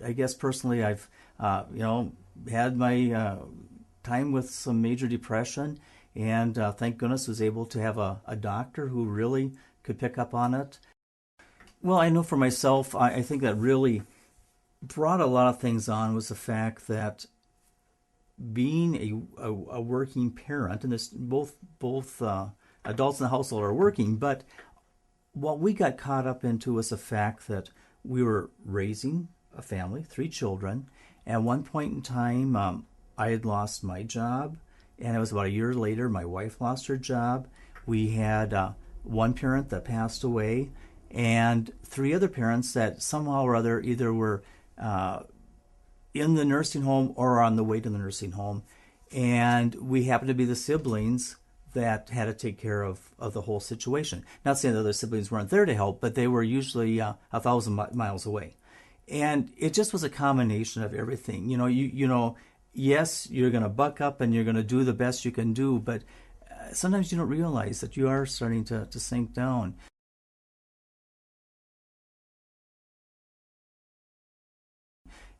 I guess personally, I've had my time with some major depression, and thank goodness was able to have a doctor who really could pick up on it. Well, I know for myself, I think that really brought a lot of things on was the fact that being a working parent, and this both adults in the household are working, but what we got caught up into was the fact that we were raising a family, 3 children. At one point in time, I had lost my job, and it was about a year later my wife lost her job. We had one parent that passed away, and 3 other parents that somehow or other either were in the nursing home or on the way to the nursing home. And we happened to be the siblings that had to take care of the whole situation. Not saying the other siblings weren't there to help, but they were usually 1,000 miles away. And it just was a combination of everything. Yes, you're going to buck up and you're going to do the best you can do, but sometimes you don't realize that you are starting to sink down.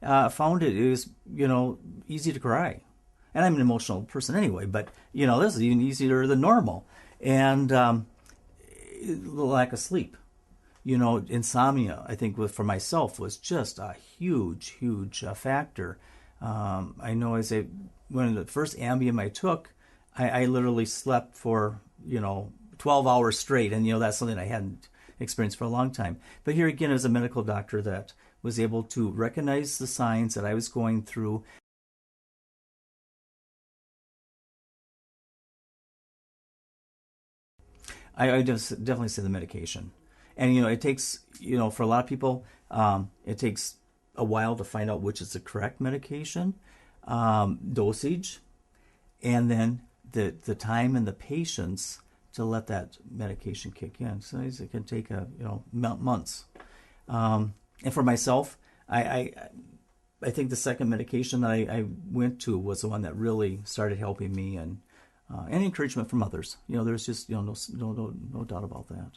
Found it was, easy to cry. And I'm an emotional person anyway, but, this is even easier than normal. And the lack of sleep. Insomnia, I think, for myself was just a huge, huge factor. I know when the first Ambien I took, I literally slept for, 12 hours straight. And, that's something I hadn't experienced for a long time. But here again, as a medical doctor that was able to recognize the signs that I was going through. I just definitely say the medication. And, it takes, for a lot of people, it takes a while to find out which is the correct medication, dosage, and then the time and the patience to let that medication kick in. Sometimes it can take months. And for myself, I think the second medication that I went to was the one that really started helping me, and encouragement from others. There's just no doubt about that.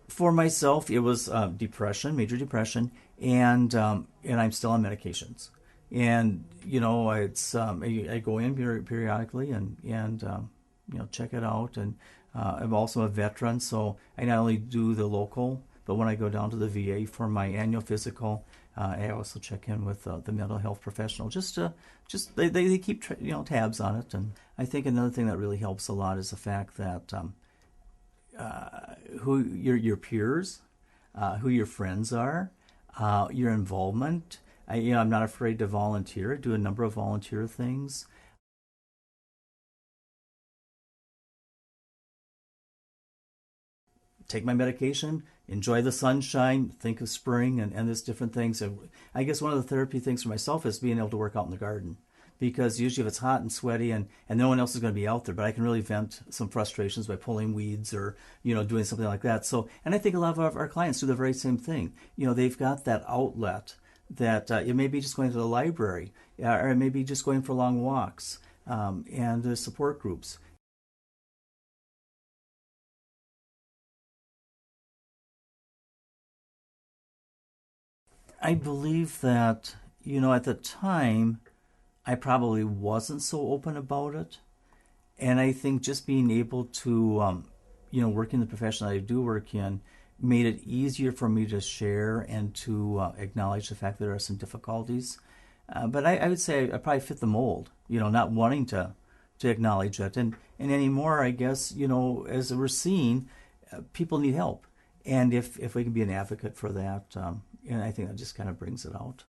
For myself, it was depression, major depression, and I'm still on medications. And it's I go in periodically and check it out. And I'm also a veteran, so I not only do the local, but when I go down to the VA for my annual physical, I also check in with the mental health professional. They keep tabs on it. And I think another thing that really helps a lot is the fact that who your peers, who your friends are, your involvement. I'm not afraid to volunteer. I do a number of volunteer things. Take my medication, enjoy the sunshine, think of spring and this different things. And I guess one of the therapy things for myself is being able to work out in the garden. Because usually if it's hot and sweaty and no one else is going to be out there, but I can really vent some frustrations by pulling weeds or, doing something like that. So, and I think a lot of our clients do the very same thing. They've got that outlet that it may be just going to the library or it may be just going for long walks and the support groups. I believe that, at the time, I probably wasn't so open about it. And I think just being able to, work in the profession that I do work in made it easier for me to share and to acknowledge the fact that there are some difficulties. But I would say I probably fit the mold, not wanting to acknowledge it. And anymore, I guess, as we're seeing, people need help. And if we can be an advocate for that, and I think that just kind of brings it out.